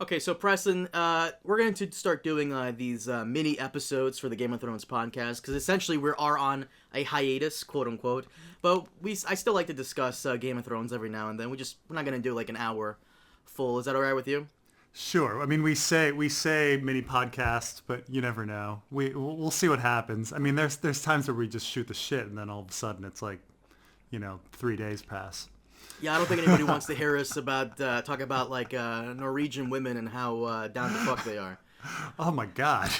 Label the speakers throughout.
Speaker 1: Okay, so Preston, we're going to start doing these mini episodes for the Game of Thrones podcast because essentially we are on a hiatus, quote unquote. But I still like to discuss Game of Thrones every now and then. We're not going to do like an hour full. Is that all right with you?
Speaker 2: Sure. I mean, we say mini podcast, but you never know. We'll see what happens. I mean, there's times where we just shoot the shit, and then all of a sudden it's like, 3 days pass.
Speaker 1: Yeah, I don't think anybody wants to hear us talk about like Norwegian women and how down the fuck they are.
Speaker 2: Oh my god.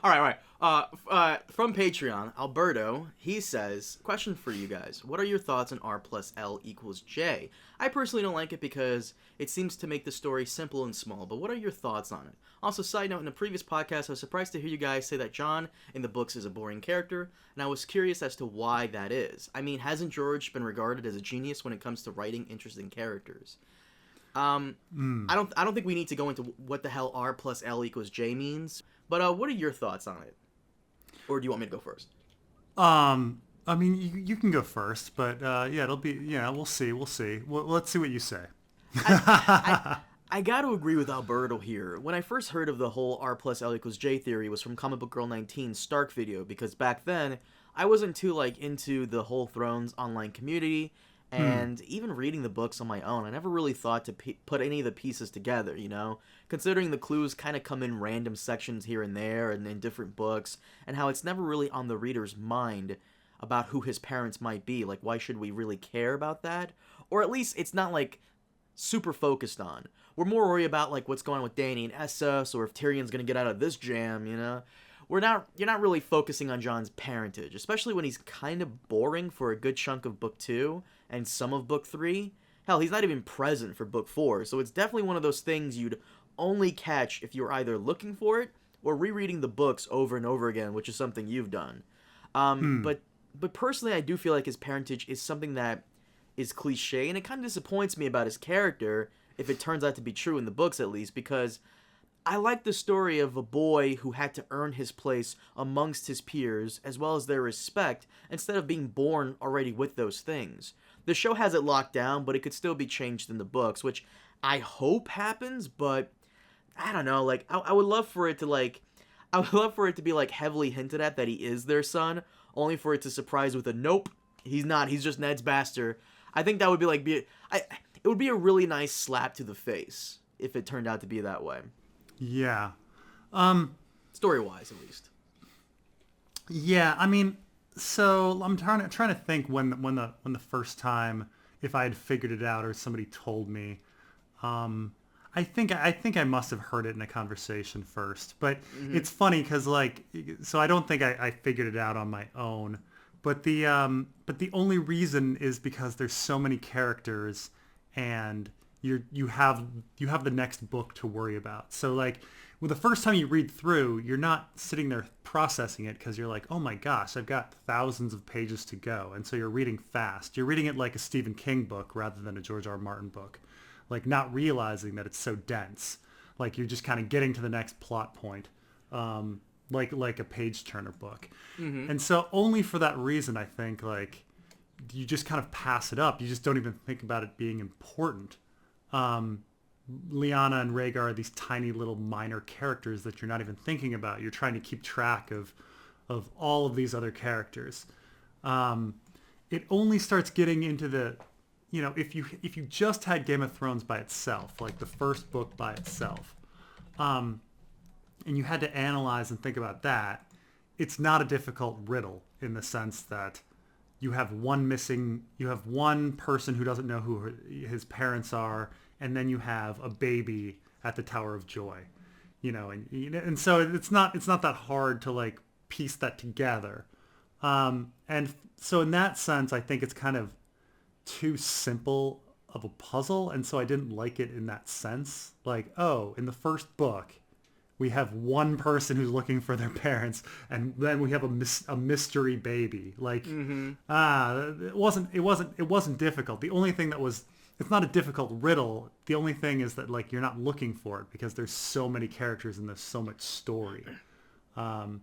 Speaker 1: All right. From Patreon, Alberto, he says, question for you guys. What are your thoughts on R+L equals J? I personally don't like it because it seems to make the story simple and small, but what are your thoughts on it? Also, side note, in a previous podcast, I was surprised to hear you guys say that Jon in the books is a boring character, and I was curious as to why that is. I mean, hasn't George been regarded as a genius when it comes to writing interesting characters? I don't think we need to go into what the hell R+L equals J means, but what are your thoughts on it? Or do you want me to go first?
Speaker 2: I mean, you can go first, but yeah, we'll see. Let's see what you say.
Speaker 1: I got to agree with Alberto here. When I first heard of the whole R+L equals J theory was from Comic Book Girl 19's Stark video, because back then I wasn't too into the whole Thrones online community, and even reading the books on my own, I never really thought to put any of the pieces together, considering the clues kind of come in random sections here and there and in different books, and how it's never really on the reader's mind about who his parents might be. Like, why should we really care about that? Or at least it's not super focused on. We're more worried about what's going on with Dany and Essos, or if Tyrion's gonna get out of this jam, You're not really focusing on Jon's parentage, especially when he's kind of boring for a good chunk of book 2 and some of book 3. Hell, he's not even present for book 4, so it's definitely one of those things you'd only catch if you're either looking for it or rereading the books over and over again, which is something you've done. But personally, I do feel like his parentage is something that is cliche, and it kind of disappoints me about his character, if it turns out to be true in the books at least, because I like the story of a boy who had to earn his place amongst his peers, as well as their respect, instead of being born already with those things. The show has it locked down, but it could still be changed in the books, which I hope happens, but I don't know, I would love for it to, I would love for it to be, heavily hinted at that he is their son, only for it to surprise with a, nope, he's not, he's just Ned's bastard. I think that would be, it would be a really nice slap to the face, if it turned out to be that way.
Speaker 2: Yeah.
Speaker 1: Story-wise, at least.
Speaker 2: Yeah, I mean, so I'm trying to think when the first time, if I had figured it out or somebody told me. I think I must have heard it in a conversation first, but it's funny because so I don't think I figured it out on my own, but the only reason is because there's so many characters, and you have the next book to worry about. So well, the first time you read through, you're not sitting there processing it because you're like, oh my gosh, I've got thousands of pages to go. And so you're reading fast. You're reading it like a Stephen King book rather than a George R. Martin book. Not realizing that it's so dense. You're just kind of getting to the next plot point, like a page turner book. And so only for that reason, I think, you just kind of pass it up. You just don't even think about it being important. Lyanna and Rhaegar are these tiny little minor characters that you're not even thinking about. You're trying to keep track of all of these other characters. It only starts getting into the, if you just had Game of Thrones by itself, like the first book by itself, and you had to analyze and think about that, it's not a difficult riddle in the sense that you have one person who doesn't know who his parents are, and then you have a baby at the Tower of Joy, and so it's not that hard to piece that together, and so in that sense, I think it's kind of too simple of a puzzle, and so I didn't like it in that sense. In the first book, we have one person who's looking for their parents, and then we have a mystery baby. It wasn't difficult. The only thing it's not a difficult riddle. The only thing is that you're not looking for it because there's so many characters and there's so much story. But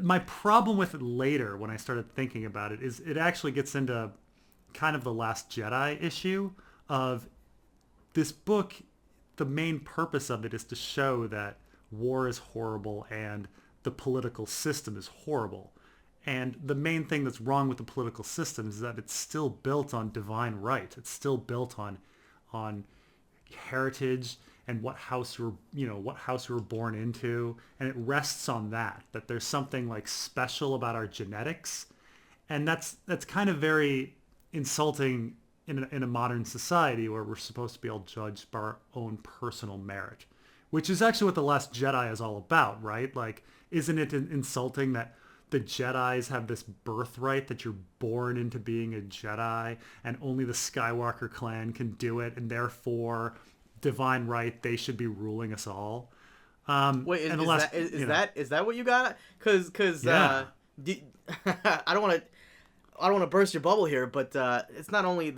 Speaker 2: my problem with it later, when I started thinking about it, is it actually gets into kind of the Last Jedi issue of this book, the main purpose of it is to show that war is horrible and the political system is horrible. And the main thing that's wrong with the political system is that it's still built on divine right. It's still built on heritage and what house you were born into, and it rests on that there's something like special about our genetics, and that's kind of very insulting in a modern society where we're supposed to be all judged by our own personal merit, which is actually what The Last Jedi is all about, right? Like, isn't it insulting that the Jedis have this birthright that you're born into being a Jedi and only the Skywalker clan can do it, and therefore divine right, they should be ruling us all.
Speaker 1: Wait, is that what you got? Because
Speaker 2: Yeah.
Speaker 1: I don't want to burst your bubble here, but it's not only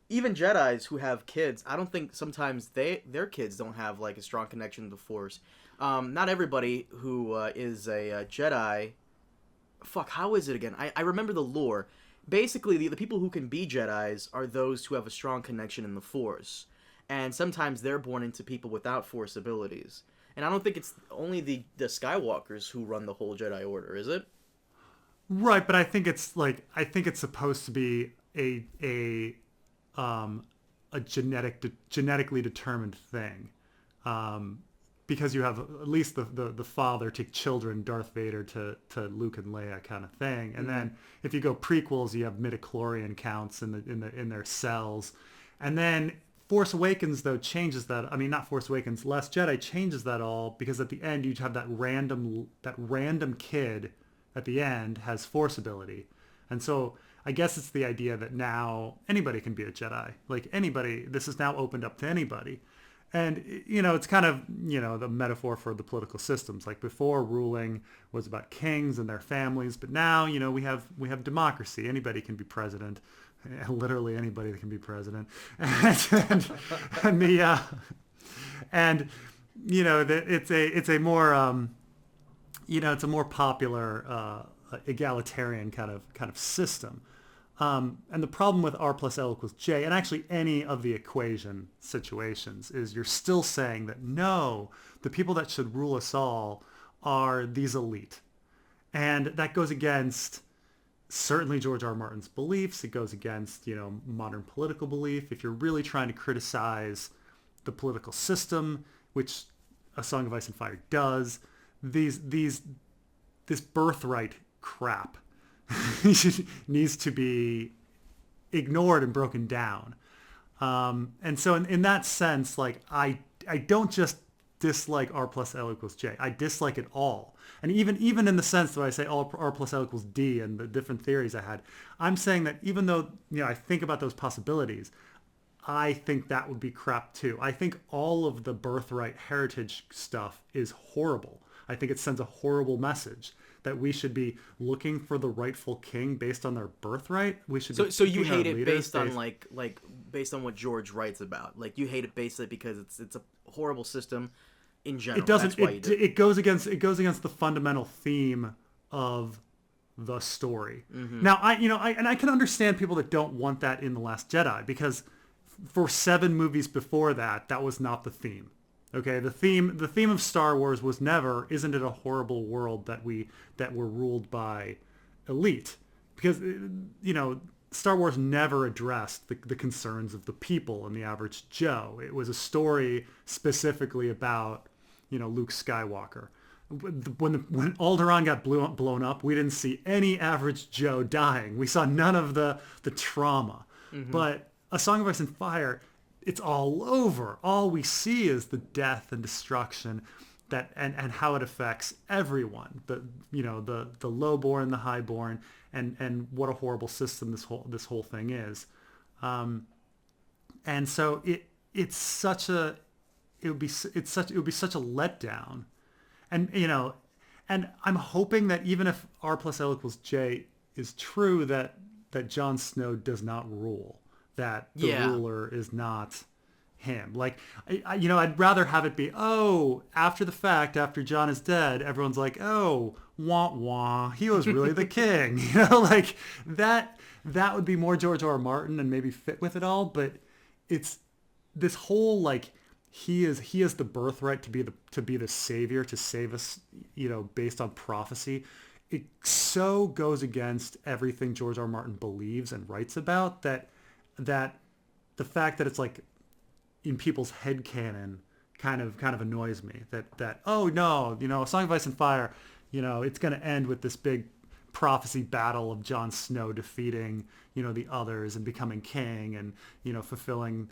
Speaker 1: even Jedis who have kids. I don't think sometimes their kids don't have like a strong connection to the Force. Not everybody who is a Jedi. Fuck, how is it again? I remember the lore. Basically, the people who can be Jedis are those who have a strong connection in the Force. And sometimes they're born into people without Force abilities. And I don't think it's only the Skywalkers who run the whole Jedi Order, is it?
Speaker 2: Right, but I think it's supposed to be a genetically determined thing, because you have at least the father to children, Darth Vader to Luke and Leia kind of thing, and then if you go prequels, you have midichlorian counts in their cells, and then Force Awakens though changes that. I mean, not Force Awakens, Last Jedi changes that all, because at the end you have that random kid at the end has Force ability. And so I guess it's the idea that now anybody can be a Jedi. Like anybody, this is now opened up to anybody. And, it's kind of, the metaphor for the political systems. Like before, ruling was about kings and their families. But now, we have democracy. Anybody can be president. Literally anybody that can be president. It's a more, it's a more popular egalitarian kind of system. And the problem with R+L = J, and actually any of the equation situations, is you're still saying that no, the people that should rule us all are these elite. And that goes against certainly George R. Martin's beliefs. It goes against, modern political belief. If you're really trying to criticize the political system, which A Song of Ice and Fire does, this birthright crap needs to be ignored and broken down. And so in that sense, like I don't just dislike R+L = J. I dislike it all. And even in the sense that I say R+L = D and the different theories I had, I'm saying that even though, I think about those possibilities, I think that would be crap too. I think all of the birthright heritage stuff is horrible. I think it sends a horrible message that we should be looking for the rightful king based on their birthright. We should.
Speaker 1: So you hate it based on like based on what George writes about. Like you hate it basically because it's a horrible system in general.
Speaker 2: It doesn't.
Speaker 1: That's why you do.
Speaker 2: It goes against the fundamental theme of the story. Mm-hmm. Now I can understand people that don't want that in The Last Jedi, because for 7 movies before that was not the theme. Okay, the theme of Star Wars was never, isn't it a horrible world that we're ruled by elite? Because Star Wars never addressed the concerns of the people and the average Joe. It was a story specifically about Luke Skywalker. When Alderaan got blown up, we didn't see any average Joe dying. We saw none of the trauma. Mm-hmm. But A Song of Ice and Fire, it's all over. All we see is the death and destruction that and how it affects everyone. The lowborn, the highborn, and what a horrible system this whole thing is. And so it would be such a letdown. And I'm hoping that even if R+L = J is true, that Jon Snow does not rule, that the ruler is not him. Like, I'd rather have it be, after the fact, after Jon is dead, everyone's like, wah wah, he was really the king. Like that would be more George R. R. Martin and maybe fit with it all. But it's this whole like he is the birthright to be the savior, to save us, based on prophecy. It so goes against everything George R. Martin believes and writes about that the fact that it's like in people's headcanon kind of annoys me. That oh no, A Song of Ice and Fire, it's going to end with this big prophecy battle of Jon Snow defeating, the others and becoming king and, fulfilling,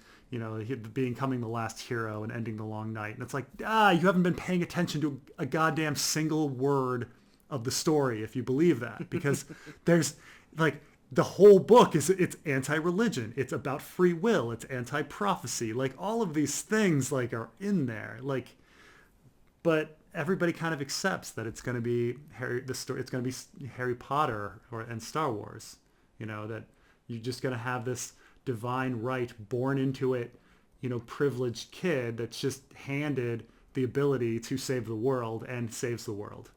Speaker 2: becoming the last hero and ending the long night. And it's like, you haven't been paying attention to a goddamn single word of the story if you believe that, because there's like the whole book it's anti-religion, it's about free will, it's anti-prophecy, like all of these things like are in there, like, but everybody kind of accepts that it's going to be it's going to be Harry Potter and Star Wars, that you're just going to have this divine right born into it, privileged kid that's just handed the ability to save the world and saves the world.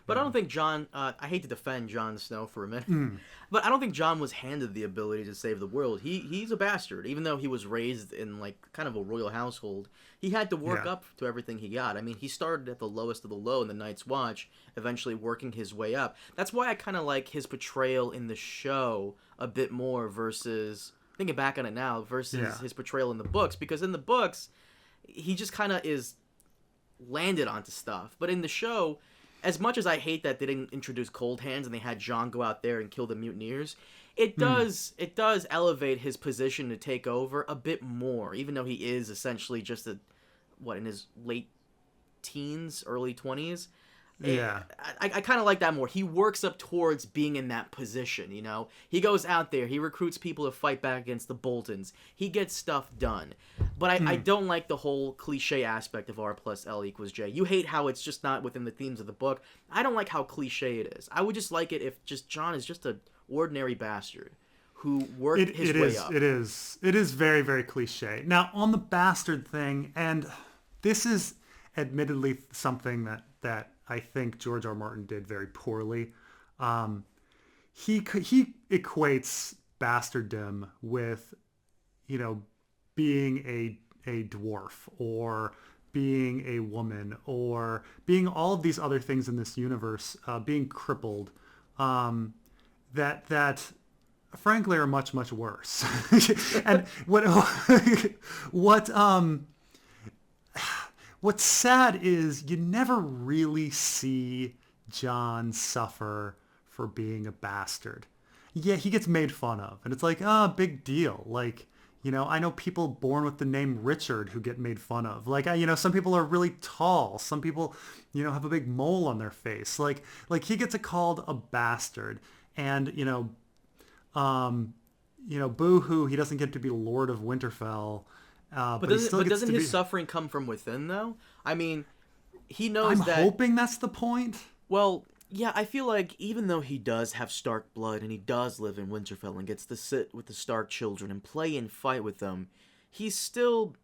Speaker 1: But I don't think Jon, I hate to defend Jon Snow for a minute, but I don't think Jon was handed the ability to save the world. He's a bastard. Even though he was raised in like kind of a royal household, he had to work up to everything he got. I mean, he started at the lowest of the low in the Night's Watch, eventually working his way up. That's why I kind of like his portrayal in the show a bit more versus, thinking back on it now, versus his portrayal in the books. Because in the books, he just kind of is landed onto stuff. But in the show, as much as I hate that they didn't introduce Cold Hands and they had Jon go out there and kill the mutineers, it does elevate his position to take over a bit more, even though he is essentially just in his late teens, early 20s.
Speaker 2: Yeah.
Speaker 1: I kind of like that more. He works up towards being in that position, He goes out there, he recruits people to fight back against the Boltons. He gets stuff done. But I don't like the whole cliche aspect of R+L=J. You hate how it's just not within the themes of the book. I don't like how cliche it is. I would just like it if just Jon is just an ordinary bastard who worked his way up.
Speaker 2: It is very, very cliche. Now, on the bastard thing, and this is admittedly something that I think George R. Martin did very poorly. He equates bastarddom with, being a dwarf or being a woman or being all of these other things in this universe, being crippled, that frankly are much, much worse. And what's sad is you never really see Jon suffer for being a bastard. Yeah, he gets made fun of, and it's like, big deal. Like, I know people born with the name Richard who get made fun of. Like, some people are really tall. Some people, have a big mole on their face. Like he gets called a bastard, and boo-hoo, he doesn't get to be Lord of Winterfell.
Speaker 1: But doesn't his suffering come from within, though? I mean, he knows that...
Speaker 2: I'm hoping that's the point.
Speaker 1: Well, yeah, I feel like even though he does have Stark blood and he does live in Winterfell and gets to sit with the Stark children and play and fight with them, he's still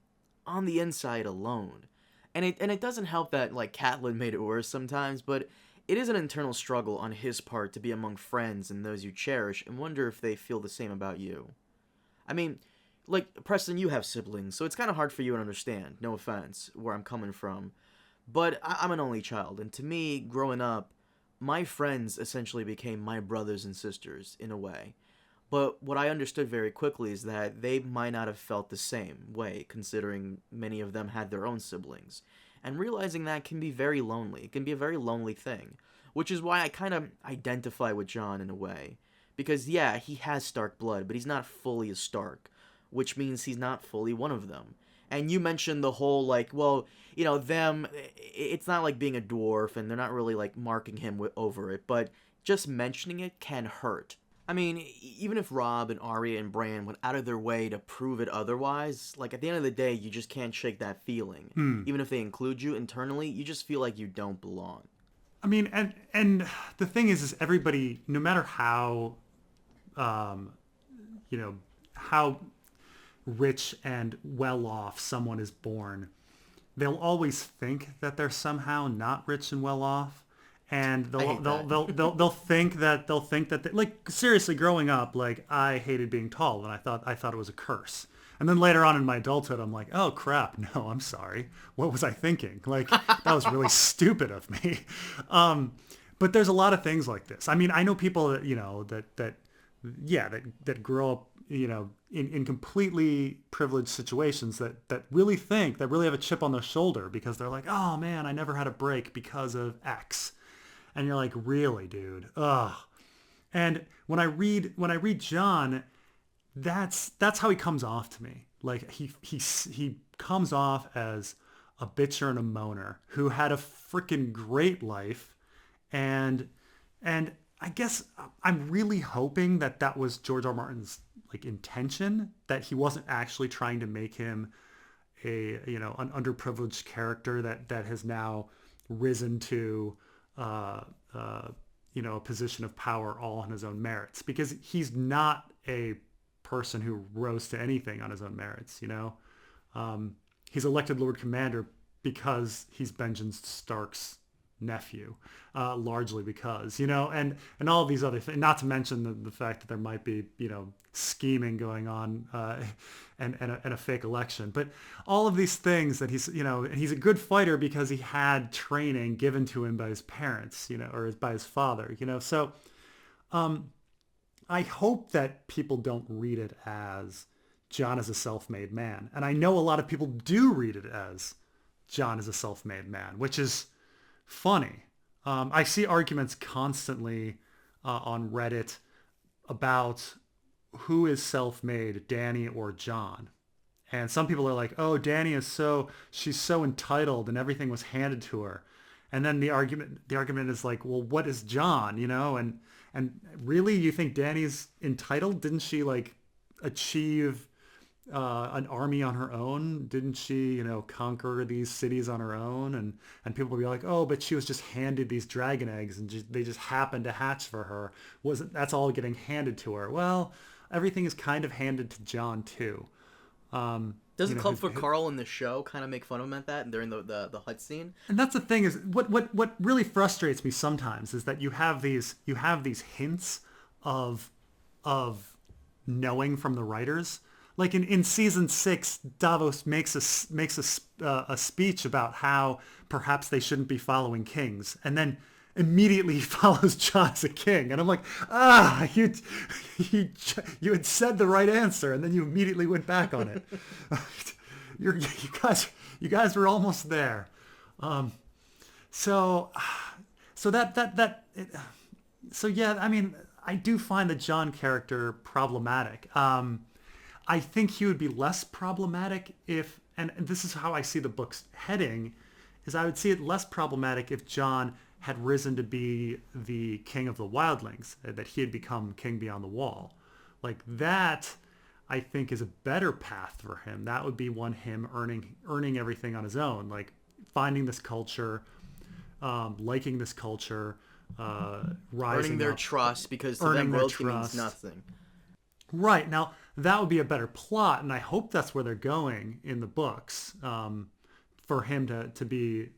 Speaker 1: on the inside alone. And it doesn't help that, like, Catelyn made it worse sometimes, but it is an internal struggle on his part to be among friends and those you cherish and wonder if they feel the same about you. I mean... Like, Preston, you have siblings, so it's kind of hard for you to understand, no offense, where I'm coming from. But I'm an only child, and to me, growing up, my friends essentially became my brothers and sisters, in a way. But what I understood very quickly is that they might not have felt the same way, considering many of them had their own siblings. And realizing that can be very lonely. It can be a very lonely thing. Which is why I kind of identify with Jon in a way. Because, yeah, he has Stark blood, but he's not fully a Stark. Which means he's not fully one of them. And you mentioned the whole, like, well, them, it's not like being a dwarf, and they're not really, like, marking him over it, but just mentioning it can hurt. I mean, even if Robb and Arya and Bran went out of their way to prove it otherwise, like, at the end of the day, you just can't shake that feeling. Even if they include you internally, you just feel like you don't belong.
Speaker 2: I mean, and the thing is everybody, no matter how, how rich and well-off someone is born, they'll always think that they're somehow not rich and well-off, and they'll think that like, seriously, growing up, like, I hated being tall, and I thought it was a curse. And then later on in my adulthood, I'm like, oh crap, no, I'm sorry. What was I thinking? Like, that was really stupid of me. But there's a lot of things like this. I mean, I know people that, that grow up, in completely privileged situations that really have a chip on their shoulder because they're like, oh man, I never had a break because of X. And you're like, really, dude? Ugh. And when I read Jon, that's how he comes off to me. Like he comes off as a bitcher and a moaner who had a freaking great life, and I guess I'm really hoping that was George R. Martin's like intention, that he wasn't actually trying to make him an underprivileged character that has now risen to a position of power all on his own merits, because he's not a person who rose to anything on his own merits. He's elected Lord Commander because he's Benjen Stark's nephew, largely because, and all of these other things, not to mention the fact that there might be, scheming going on, and a fake election, but all of these things that he's, and he's a good fighter because he had training given to him by his parents, or by his father, so, I hope that people don't read it as Jon is a self-made man. And I know a lot of people do read it as Jon is a self-made man, which is funny. I see arguments constantly on Reddit about who is self-made, Dany or Jon. And some people are like, oh, Dany she's so entitled and everything was handed to her. And then the argument is like, well, what is Jon, and really, you think Dany's entitled? Didn't she like achieve an army on her own? Didn't she, conquer these cities on her own? And people will be like, oh, but she was just handed these dragon eggs and they just happened to hatch for her. That's all getting handed to her? Well, everything is kind of handed to Jon too.
Speaker 1: Doesn't Club for Carl in the show kind of make fun of him at that and during the hut scene?
Speaker 2: And that's the thing, is what really frustrates me sometimes is that you have these hints of knowing from the writers. Like in season 6, Davos makes a speech about how perhaps they shouldn't be following kings, and then immediately he follows Jon as a king, and I'm like, you had said the right answer, and then you immediately went back on it. You guys were almost there. So yeah, I mean, I do find the Jon character problematic. I think he would be less problematic if, and this is how I see the book's heading, is I would see it less problematic if Jon had risen to be the king of the wildlings, that he had become king beyond the wall. Like that, I think, is a better path for him. That would be him earning everything on his own, like finding this culture, liking this culture, rising
Speaker 1: earning their
Speaker 2: up,
Speaker 1: trust, because to them royalty means nothing.
Speaker 2: Right. Now, that would be a better plot, and I hope that's where they're going in the books, for him to be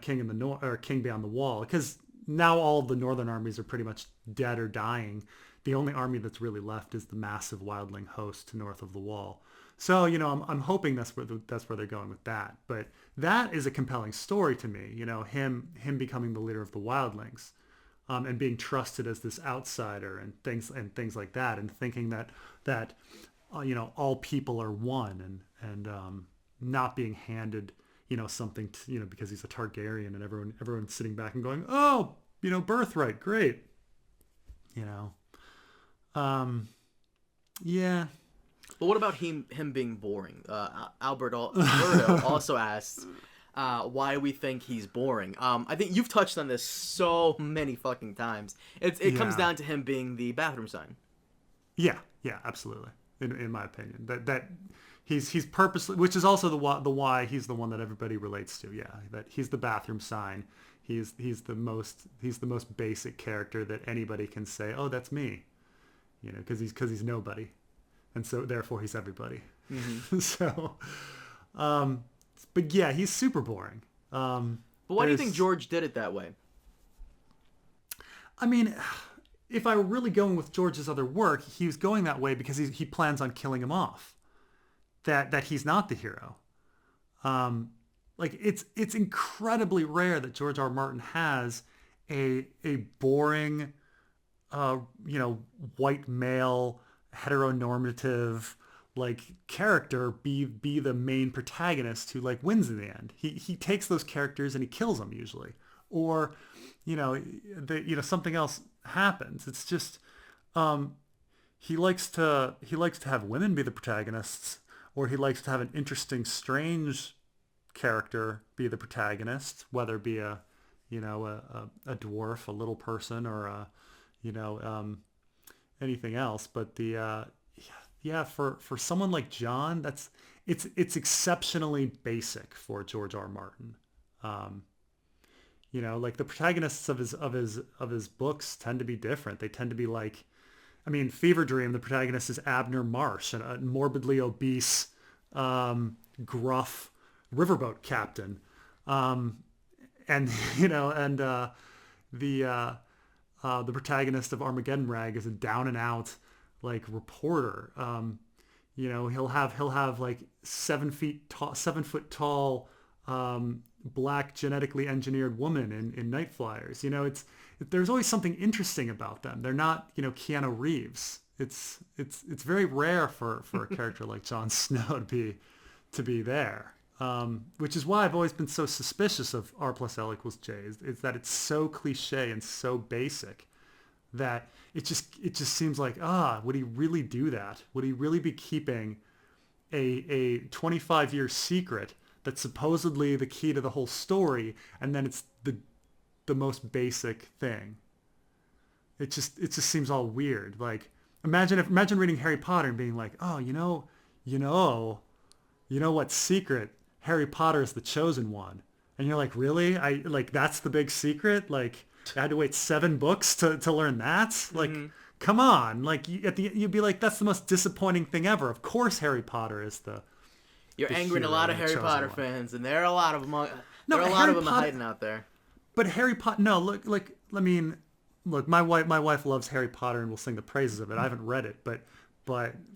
Speaker 2: king in the north, or king beyond the wall, because now all of the northern armies are pretty much dead or dying. The only army that's really left is the massive wildling host north of the wall. So, I'm hoping that's where they're going with that. But that is a compelling story to me. Him becoming the leader of the wildlings, and being trusted as this outsider and things like that, and thinking that all people are one, and not being handed something to, because he's a Targaryen, and everyone's sitting back and going, oh, birthright, great, yeah.
Speaker 1: But what about him being boring? Alberto also asks why we think he's boring. I think you've touched on this so many fucking times. It comes down to him being the bathroom sign. Yeah,
Speaker 2: absolutely. In my opinion, that he's purposely, which is also the why he's the one that everybody relates to. Yeah, that he's the bathroom sign. He's the most basic character that anybody can say, oh, that's me, because he's nobody, and so therefore he's everybody. Mm-hmm. So, but yeah, he's super boring.
Speaker 1: But why do you think George did it that way?
Speaker 2: I mean, if I were really going with George's other work, he was going that way because he plans on killing him off. That he's not the hero. Um, like it's incredibly rare that George R. R. Martin has a boring, you know, white male heteronormative like character be the main protagonist who like wins in the end. He takes those characters and he kills them usually, or something else happens. It's just he likes to have women be the protagonists, or he likes to have an interesting, strange character be the protagonist, whether it be a dwarf, a little person, or anything else. But for someone like John, it's exceptionally basic for George R. R. Martin. Like the protagonists of his books tend to be different. They tend to be like, I mean, Fever Dream, the protagonist is Abner Marsh, a morbidly obese, gruff riverboat captain. And the protagonist of Armageddon Rag is a down and out like reporter. He'll have like 7 foot tall, black genetically engineered woman in Night Flyers. There's always something interesting about them. They're not, Keanu Reeves. It's very rare for a character like Jon Snow to be there. Which is why I've always been so suspicious of R+L = J. Is that it's so cliche and so basic that it just seems like, would he really do that? Would he really be keeping a 25-year secret that's supposedly the key to the whole story, and then it's the most basic thing? It just seems all weird. Like imagine reading Harry Potter and being like, you know what secret? Harry Potter is the chosen one. And you're like, really? That's the big secret? Like I had to wait 7 books to learn that? Like, come on. Like you'd be like, that's the most disappointing thing ever. Of course Harry Potter is the
Speaker 1: You're angering a lot of Harry Potter fans, and there are a lot of them.
Speaker 2: No,
Speaker 1: there are a lot of them hiding out there.
Speaker 2: But Harry Potter, no, look, my wife loves Harry Potter and will sing the praises of it. I haven't read it, but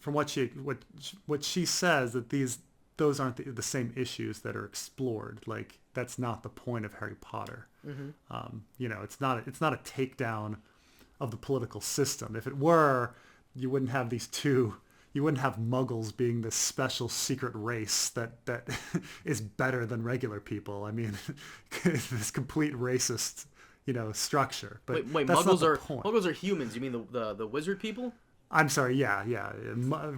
Speaker 2: from what she says, that those aren't the same issues that are explored. Like that's not the point of Harry Potter. It's not a takedown of the political system. If it were, you wouldn't have you wouldn't have Muggles being this special secret race that is better than regular people. I mean, this complete racist, structure. But
Speaker 1: wait,
Speaker 2: that's
Speaker 1: Muggles are humans. You mean the wizard people?
Speaker 2: I'm sorry. Yeah.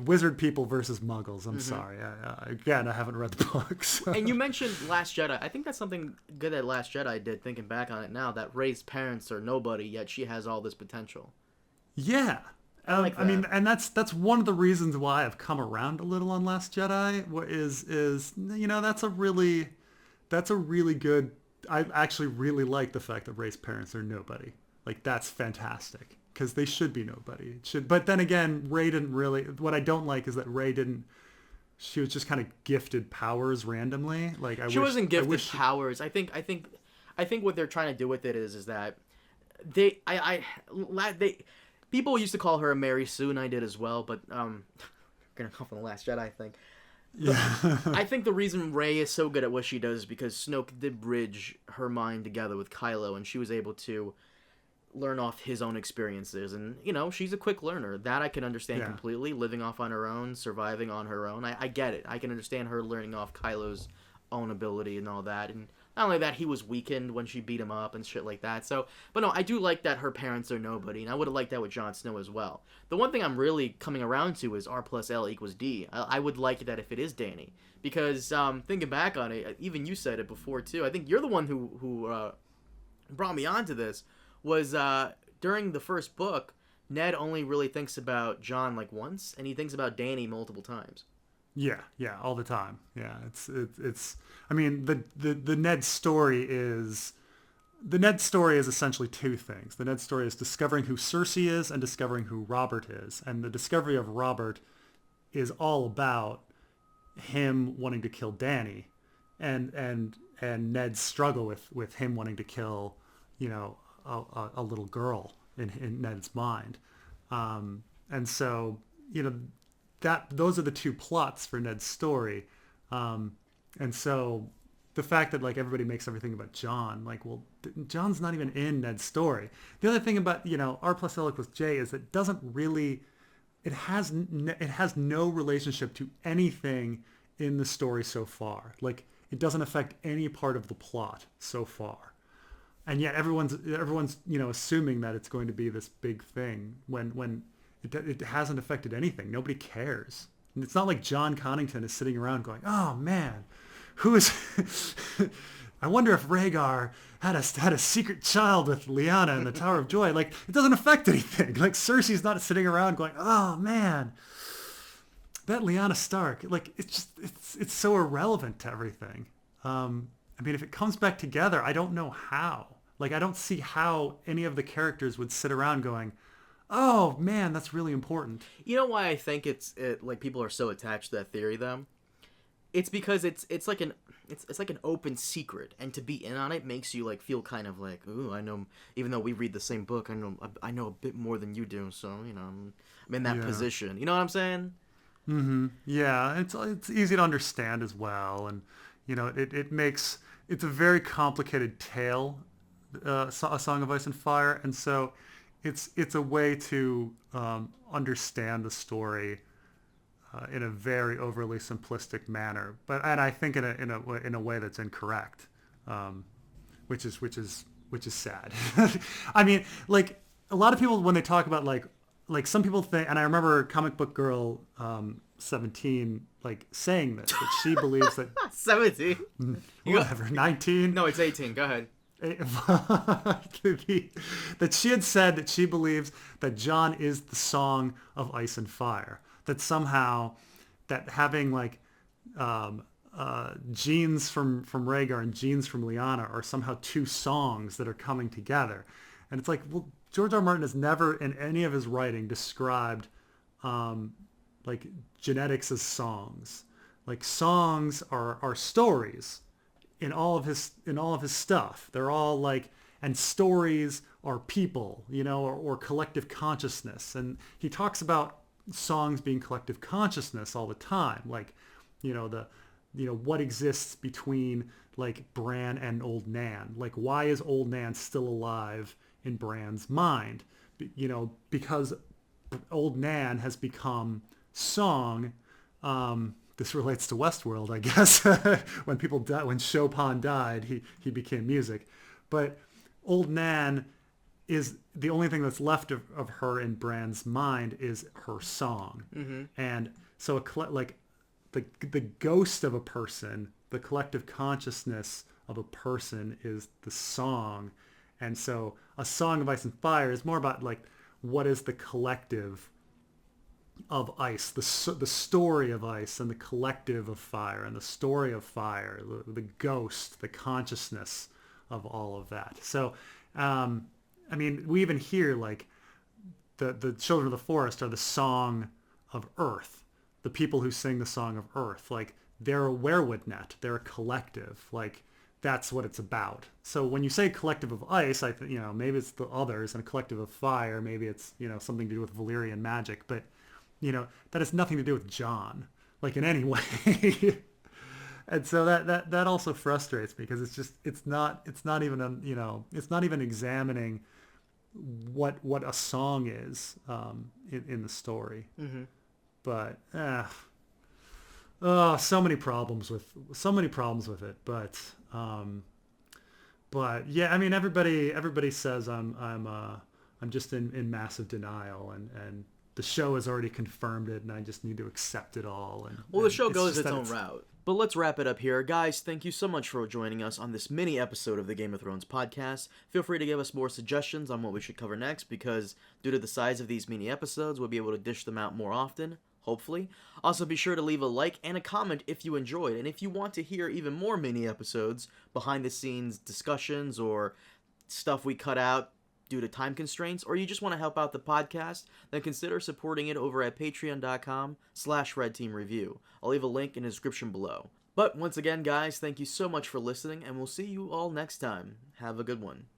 Speaker 2: Wizard people versus Muggles. I'm sorry. Again, I haven't read the books.
Speaker 1: And you mentioned Last Jedi. I think that's something good that Last Jedi did. Thinking back on it now, that Rey's parents are nobody, yet she has all this potential.
Speaker 2: Yeah.
Speaker 1: I mean,
Speaker 2: and that's one of the reasons why I've come around a little on Last Jedi. That's a really good. I actually really like the fact that Rey's parents are nobody. Like that's fantastic. Because they should be nobody. But then again, Rey didn't really. What I don't like is that Rey didn't. She was just kind of gifted powers randomly. Like
Speaker 1: she wasn't gifted powers. I think what they're trying to do with it is that they people used to call her a Mary Sue, and I did as well. But gonna come from the Last Jedi thing.
Speaker 2: Yeah.
Speaker 1: I think the reason Rey is so good at what she does is because Snoke did bridge her mind together with Kylo, and she was able to learn off his own experiences, and she's a quick learner. That I can understand completely. Living off on her own, surviving on her own, I get it. I can understand her learning off Kylo's own ability and all that. And not only that, he was weakened when she beat him up and shit like that. So, but no, I do like that her parents are nobody, and I would have liked that with Jon Snow as well. The one thing I'm really coming around to is R+L = D. I would like that if it is Dany, because thinking back on it, even you said it before too. I think you're the one who brought me onto this. Was during the first book, Ned only really thinks about Jon like once, and he thinks about Dany multiple times.
Speaker 2: Yeah, all the time. Yeah, it's. I mean, the Ned story is essentially 2 things. The Ned story is discovering who Cersei is and discovering who Robert is, and the discovery of Robert is all about him wanting to kill Dany, and Ned's struggle with him wanting to kill, a little girl, in Ned's mind. And so, you know, those are the two plots for Ned's story. And so the fact that like everybody makes everything about Jon, like, well, Jon's not even in Ned's story. The other thing about, you know, R+L equals J is it doesn't really, it has no relationship to anything in the story so far. Like, it doesn't affect any part of the plot so far. And yet everyone's you know, assuming that it's going to be this big thing when it hasn't affected anything. Nobody cares. And it's not like John Connington is sitting around going, "Oh man, who is I wonder if Rhaegar had a secret child with Lyanna in the Tower of Joy." Like, it doesn't affect anything. Like, Cersei's not sitting around going, "Oh man, that Lyanna Stark." Like, it's just it's so irrelevant to everything. I mean, if it comes back together, I don't know how. Like, I don't see how any of the characters would sit around going, "Oh man, that's really important."
Speaker 1: You know why I think like people are so attached to that theory though? It's because it's like an open secret, and to be in on it makes you like feel kind of like, ooh, I know. Even though we read the same book, I know a bit more than you do. So, you know, I'm in that position. You know what I'm saying?
Speaker 2: Mm-hmm. Yeah, it's easy to understand as well, and you know, it's a very complicated tale, A Song of Ice and Fire, and so it's a way to understand the story in a very overly simplistic manner, and I think in a way that's incorrect, which is sad. I mean, like, a lot of people when they talk about like some people think, and I remember Comic Book Girl 17 like saying this, that she believes that
Speaker 1: 17.
Speaker 2: Whatever, 19.
Speaker 1: No, it's 18. Go ahead.
Speaker 2: That she had said that she believes that Jon is the Song of Ice and Fire. That somehow, that having like genes from Rhaegar and genes from Lyanna are somehow two songs that are coming together. And it's like, well, George R. Martin has never in any of his writing described like genetics as songs. Like, songs are stories in all of his stuff. They're all like, and stories are people, you know, or collective consciousness. And he talks about songs being collective consciousness all the time. Like, you know, what exists between like Bran and Old Nan. Like, why is Old Nan still alive in Bran's mind? You know, because Old Nan has become song. This relates to Westworld, I guess. When people died, when Chopin died, he became music. But Old Nan is the only thing that's left of her in Bran's mind is her song. Mm-hmm. And so like the ghost of a person, the collective consciousness of a person is the song. And so A Song of Ice and Fire is more about like, what is the collective of ice, the story of ice, and the collective of fire, and the story of fire, the ghost, the consciousness of all of that. So, I mean, we even hear like the children of the forest are the song of earth. The people who sing the song of earth, like, they're a werewood net. They're a collective. Like, that's what it's about. So when you say collective of ice, I think, you know, maybe it's the others, and a collective of fire, maybe it's, you know, something to do with Valyrian magic, but you know, that has nothing to do with Jon, like, in any way. And so that also frustrates me, because it's not even you know, it's not even examining what a song is in the story. Mm-hmm. But so many problems with it. But yeah, I mean, everybody says I'm just in massive denial, and the show has already confirmed it, and I just need to accept it all.
Speaker 1: Well, the show goes its own route. But let's wrap it up here. Guys, thank you so much for joining us on this mini episode of the Game of Thrones podcast. Feel free to give us more suggestions on what we should cover next, because due to the size of these mini episodes, we'll be able to dish them out more often, hopefully. Also, be sure to leave a like and a comment if you enjoyed. And if you want to hear even more mini episodes, behind-the-scenes discussions, or stuff we cut out due to time constraints, or you just want to help out the podcast, then consider supporting it over at patreon.com/redteamreview. I'll leave a link in the description below. But once again, guys, thank you so much for listening, and we'll see you all next time. Have a good one.